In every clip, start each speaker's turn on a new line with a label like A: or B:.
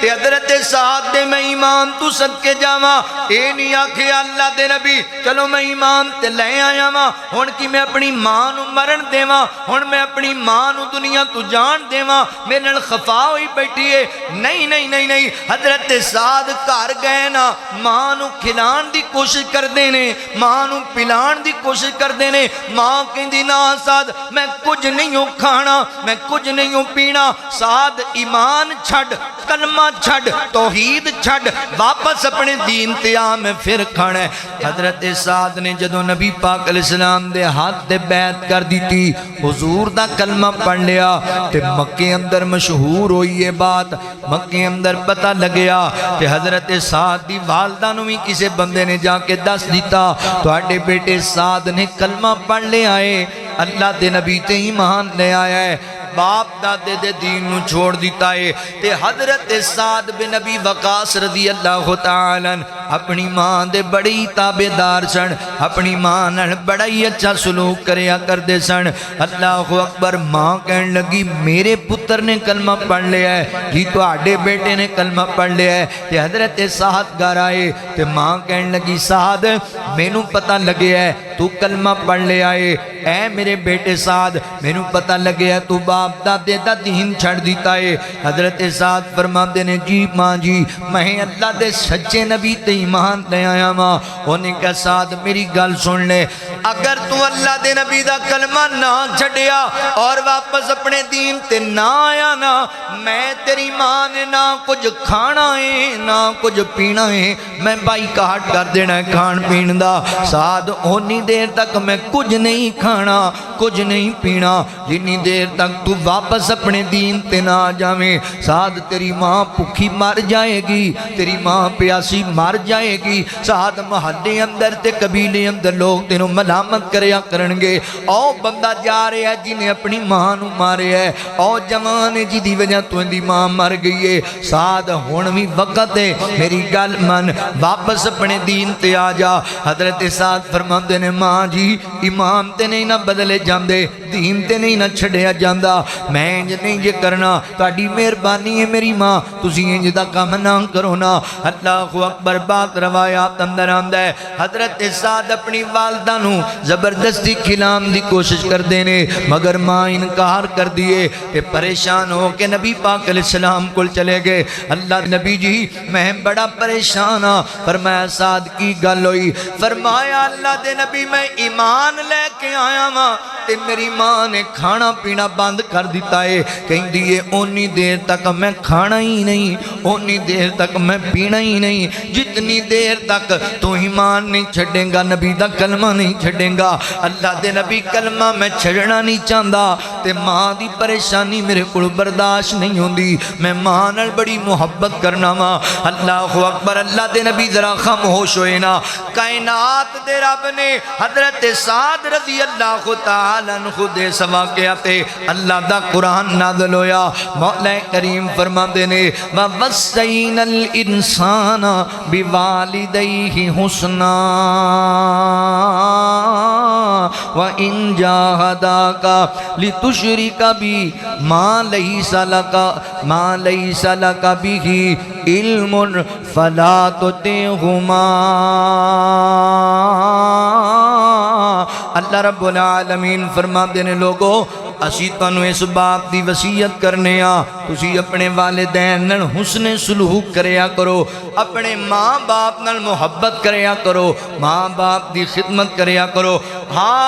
A: تے حضرت سعد دے میں ایمان تو صدقے جاواں، اے نہیں آکھے اللہ دے نبی چلو میں ایمان تے لے آیا واں، ہن کی میں اپنی ماں نو مرن دیواں، ہن میں اپنی ماں نو دنیا تو جان دیواں، میرے نال خفا ہوئی بیٹھی ہے۔ نہیں نہیں نہیں نہیں، حضرت سعد گھر گئے نا، ماں نو کھلان دی کوشش کردے نے، ماں نو پلان دی کوشش کردے نے، ماں کہندی نا سعد میں کچھ نہیں ہوں کھانا، میں کچھ نہیں ہوں پینا۔ سعد ایمان چھڑ، کلمہ چھڑ، توحید چھڑ، واپس اپنے دین تے آ، میں پھر کھانا ہے۔ حضرت سعد نے جدو نبی پاک علیہ السلام دے ہاتھ دے بیعت کر دی تھی، حضور دا کلمہ پڑھ لیا، تے مکے اندر مشہور ہوئی یہ بات، مکے اندر پتہ لگیا کہ حضرت سعد دی والدہ نو بھی کسے بندے نے جا کے دس دیتا تو آڈے بیٹے سعد نے کلمہ پڑھ لے آئے، اللہ دے نبی تے ایمان لے آیا ہے، باپ دادے دے دین نو چھوڑ دیتا ہے۔ تے حضرت سعد بن نبی وقاص رضی اللہ تعالیٰ اپنی ماں دے بڑی تابعدار سن، اپنی ماں نال بڑا ہی اچھا سلوک کریا کر دے سن۔ اللہ اکبر، ماں کہن لگی میرے پتر نے کلمہ پڑھ لیا ہے جی، تو آڈے بیٹے نے کلمہ پڑھ لیا ہے۔ تے حضرت سعد گھر آئے تے ماں کہن لگی سعد مینوں پتہ لگیا ہے تو کلمہ پڑھ لے آئے، اے میرے بیٹے سعد مینوں پتہ لگیا تو باپ دادے دا دین چھڑ دیتا ہے۔ حضرت سعد فرماندے نے جی ماں جی میں اللہ دے سچے نبی تے ایمان لے آیا ماں۔ انہیں کہا سعد میری گل سن لے، اگر تو اللہ دے نبی دا کلمہ نہ چھڑیا اور واپس اپنے دین تے نہ آیا نا، میں تیری ماں نے نہ کچھ کھانا ہے نہ کچھ پینا ہے، میں بائی کاٹ کر دینا ہے کھان پین دا۔ سعد اونی دیر تک میں کچھ نہیں کھانا کچھ نہیں پینا جنی دیر تک تو واپس اپنے دین تے نہ جاویں۔ سعد تیری ماں بھوکی مر جائے گی، تیری ماں پیاسی مر جائے گی۔ سعد محلے اندر تے قبیلے اندر لوگ تینوں ملامت کریا کرنگے، او بندہ جا رہے ہے جنہیں اپنی ماں نو مارے ہے، او جوان جی دی وجہ تو ان دی ماں مر گئی ہے۔ سعد ہونوی وقت ہے، میری گل من واپس اپنے دین تے آ جا۔ حضرت سعد فرماندے نے ماں جی ایمان تے نہیں نہ بدلے جاندے، دین تے نہیں نہ چھڑیا جاندہ، میں انج نہیں یہ کرنا، تاڑی مہربانی ہے میری ماں، تسی انج دا کام نہ کرو نا۔ اللہ اکبر، بات روایات اندر آندہ ہے حضرت سعد اپنی والدہ نو زبردستی کھلام دی کوشش کر دینے، مگر ماں انکار کر دیے کہ پریشان ہو کہ نبی پاک علیہ السلام کل چلے گئے۔ اللہ نبی جی میں بڑا پریشان ہاں۔ فرمایا سعد کی گل ہوئی؟ فرمایا اللہ دے نبی میں ایمان لے کے آیا ماں تے میری ماں نے کھانا پینا بند کر دیتا ہے، کہیں دیئے اونی دیر تک میں کھانا ہی نہیں، اونی دیر تک میں پینا ہی نہیں، جتنی دیر تک تو ایمان نہیں چھڑیں گا، نبی دا کلمہ نہیں چھڑیں گا۔ اللہ دے نبی کلمہ میں چھڑنا نہیں چاہتا تے ماں دی پریشانی میرے کو برداشت نہیں ہوندی، میں ماں نال بڑی محبت کرنا ماں۔ اللہ اکبر، اللہ دے نبی ذرا خاموش ہوئے نا۔ کائنات دے رب نے حضرت سعد رضی اللہ تعالیٰ عنہ دے سوا کیا تے اللہ دا قرآن نازل ہویا۔ مولا کریم فرماندے نے وَوَصَّيْنَا الْإِنسَانَ بِوَالِدَيْهِ حُسْنًا وَإِنْ جَاهَدَاكَ لِتُشْرِكَ بِي مَا لَيْسَ لَكَ بِهِ عِلْمٌ فَلَا تُطِعْهُمَا۔ اللہ رب العالمین فرما دینے لوگو اسی تانوں اس باپ دی وصیت کرنے تسی اپنے والدین نال حسن سلوک کریا کرو، اپنے ماں باپ نال محبت کریا کرو، ماں باپ دی خدمت کریا کرو۔ ہاں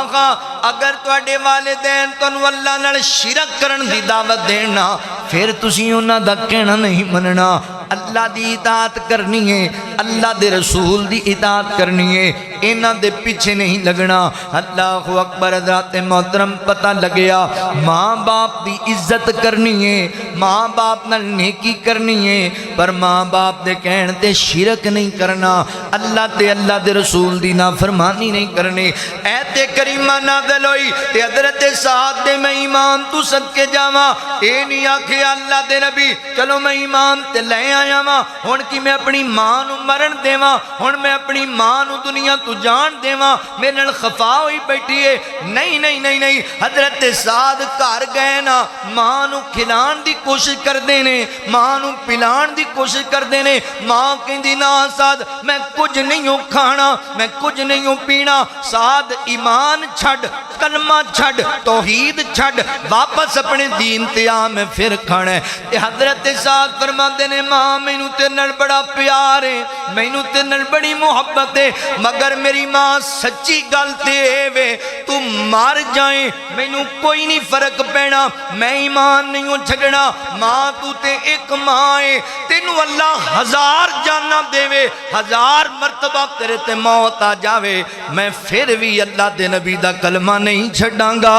A: اگر تواڈے والدین تانوں اللہ نال شرک کرن دی دعوت دینا پھر تسی انہاں دا کہنا نہیں مننا، اللہ دی اطاعت کرنی ہے، اللہ دے رسول دی اطاعت کرنی ہے، انہاں دے پیچھے نہیں لگنا۔ اللہ اکبر، حضرات محترم پتہ لگیا ماں باپ دی عزت کرنی ہے، ماں باپ نال نیکی کرنی ہے، پر ماں باپ دے کہن تے شرک نہیں کرنا، اللہ تے اللہ دے رسول دی نافرمانی نہیں کرنی۔ ایت کریمہ نازل ہوئی تے حضرت سعد دے میں ایمان تو صدقے جاواں، اے نہیں آکھے اللہ دے نبی چلو میں ایمان تے لے آیا آواں ہن کی میں اپنی ماں نو مرن دیواں ہن میں اپنی ماں نو دنیا تو جان دیواں میرے نال خفا ہوئی بیٹھی ہے نہیں نہیں نہیں نہیں حضرت سعد گھر گئے نا ماں نو کھلان دی کوشش کردے نے ماں نو پلان دی کوشش کردے نے ماں کہندی نا سعد میں کچھ نہیں ہوں کھانا میں کچھ نہیں ہوں پینا سعد ایمان چھڑ کلمہ چھڑ توحید چھڑ واپس اپنے دین تے آ میں پھر کھانا ہے تے حضرت سعد فرماندے نے ماں مینوں تے نال بڑا پیار ہے مینوں تے نال بڑی محبت ہے مگر میری ماں سچی گل تے وے تو مار جائیں مینوں کوئی نہیں فرق پینا میں ایمان نہیں ہوں چھڑنا ماں تو تے ایک ماں ہے تینوں اللہ 1000 جانا دے وے 1000 مرتبہ تیرے تے موت آ جاوے میں پھر بھی اللہ دے نبی دا کلمہ نہیں چھڑاں گا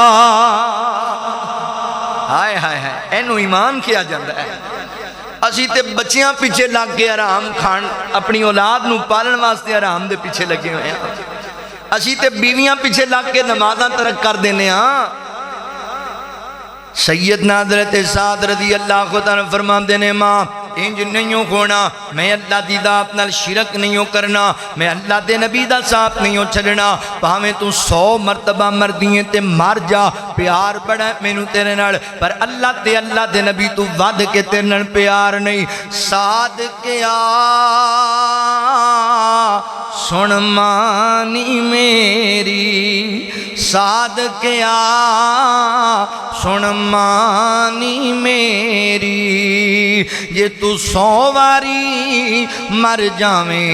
A: ہائے ہائے ہائے اینو ایمان کیا جاندہ ہے اسی تے بچیاں پیچھے لگ کے آرام کھان اپنی اولاد نو پالن واسطے آرام دے پیچھے لگے ہوئے ہیں اسی تے بیویاں پیچھے لگ کے نمازاں ترک کر دینے ہاں سیدنا حضرت سعد رضی اللہ خدا نے فرمان دینے ماں انج نہیں ہونا میں اللہ دی ذات نال شرک نہیں کرنا میں اللہ دے نبی دا ساتھ نہیں چھڑنا پاویں تو 100 مرتبہ مردییں تے مر جا پیار بڑا ہے مینوں تیرے نال پر اللہ دے نبی تو ود کے تیرے نال پیار نہیں سعد کیا سن مانی میری سعد کیا سن مانی میری یہ تو 100 واری مر جاویں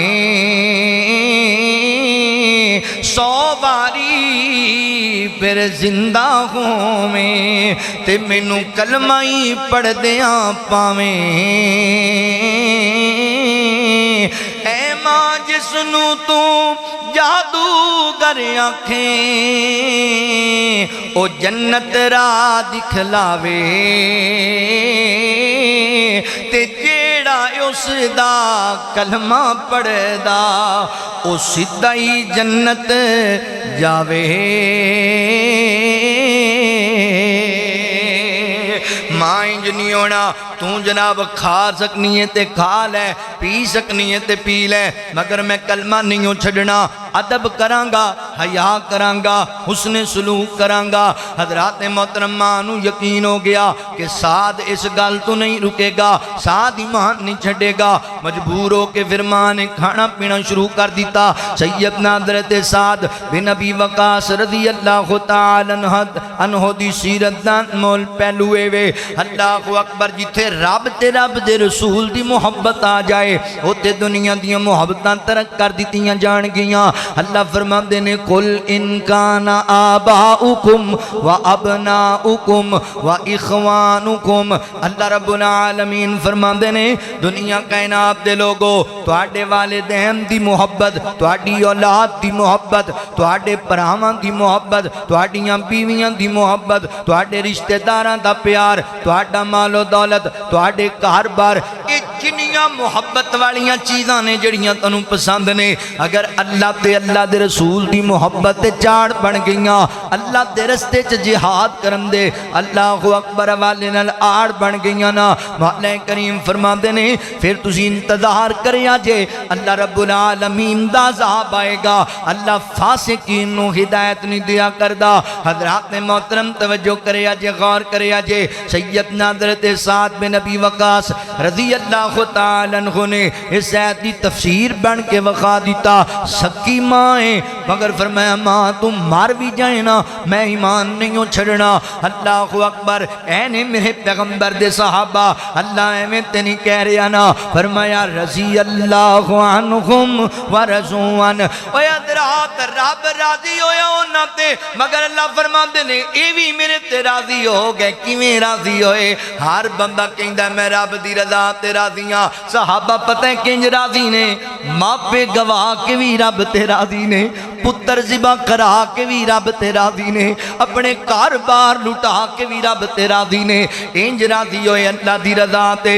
A: 100 واری پھر زندہ ہوں میں تے مینوں کلمہ ہی پڑھ دیاں پاویں اے ماں جس نو تو جادوگر آنکھیں او جنت را دکھلاوے تے جیڑا اس دا کلمہ پڑھ دا او سدھا ہی جنت جاوے ماں انج نہیں ہونا تو جناب کھا سکنی ہے تے کھا لے پی سکنی ہے تے پی لے مگر میں کلمہ نہیں ہوں چھڑنا ادب کرانگا حیا کرانگا حسن سلوک کرانگا حضرات محترمہ نو یقین ہو گیا کہ سعد اس گل تو نہیں رکے گا سعد ایمان نہیں چھڑے گا مجبور ہو کے پھر ماں نے کھانا پینا شروع کر دیتا سیدنا حضرت سعد بن ابی وقاص رضی اللہ تعالی عنہ دی سیرت دان مول پہلوے وے اللہ اکبر جتھے رب تے رب دے رسول دی محبت آ جائے ہوتے دنیا دیاں محبتاں ترک کر دیتیاں جان گیاں اللہ فرماندے نے قل ان کان آباؤکم و ابناؤکم و اخوانکم اللہ رب العالمین فرماندے نے دنیا کائنات دے لوگو تواڈے والدین دی محبت تواڈی اولاد دی محبت تواڈے پراواں دی محبت تواڈیاں بیویاں دی محبت تواڈے رشتہ داراں دا پیار تواڈا مال و دولت تواڈے کاروبار اے جنیاں محبت والیاں چیزاں نے جڑیاں تانوں پسند نے اگر اللہ دے رسول دی محبت تے چاڑ بن گئیاں اللہ دے رستے چ جہاد کرن دے اللہ اکبر والے نال آڑ بن گئیاں نا مولا کریم فرماندے نے پھر تسی انتظار کریا جے اللہ رب العالمین دا عذاب آئے گا اللہ فاسقین نو ہدایت نہیں دیا کردا حضرات محترم توجہ کریا جے غور کریا جے سیدنا حضرت سعد بن ابی وقاص رضی اللہ تعالی عنہ نے اس آیت دی تفسیر بن کے وقا دیتا سکی ماں ہے مگر فرمایا ماں تم مار بھی جائیں نا میں ایمان نہیں ہوں چھڑنا اللہ اکبر اے نے میرے پیغمبر دے صحابہ اللہ میں تینی کہہ رہا نا فرمایا رضی اللہ عنہم و رضوان اوہ ادرات رب راضی ہویا ہونا تے مگر اللہ فرمان دے نے اے بھی میرے تے راضی ہو گئے کیویں راضی ہوئے ہر بندہ کہندہ میں رب دی رضا تے راضیاں صحابہ پتہ ہے کنج راضی نے ماں پہ گواہ کے بھی رب تے راضی نے پتر ذبح کرا کے بھی رب تے راضی نے اپنے کاروبار لٹا کے بھی رب تے راضی نے انج راضی ہوئے اللہ دی رضا تے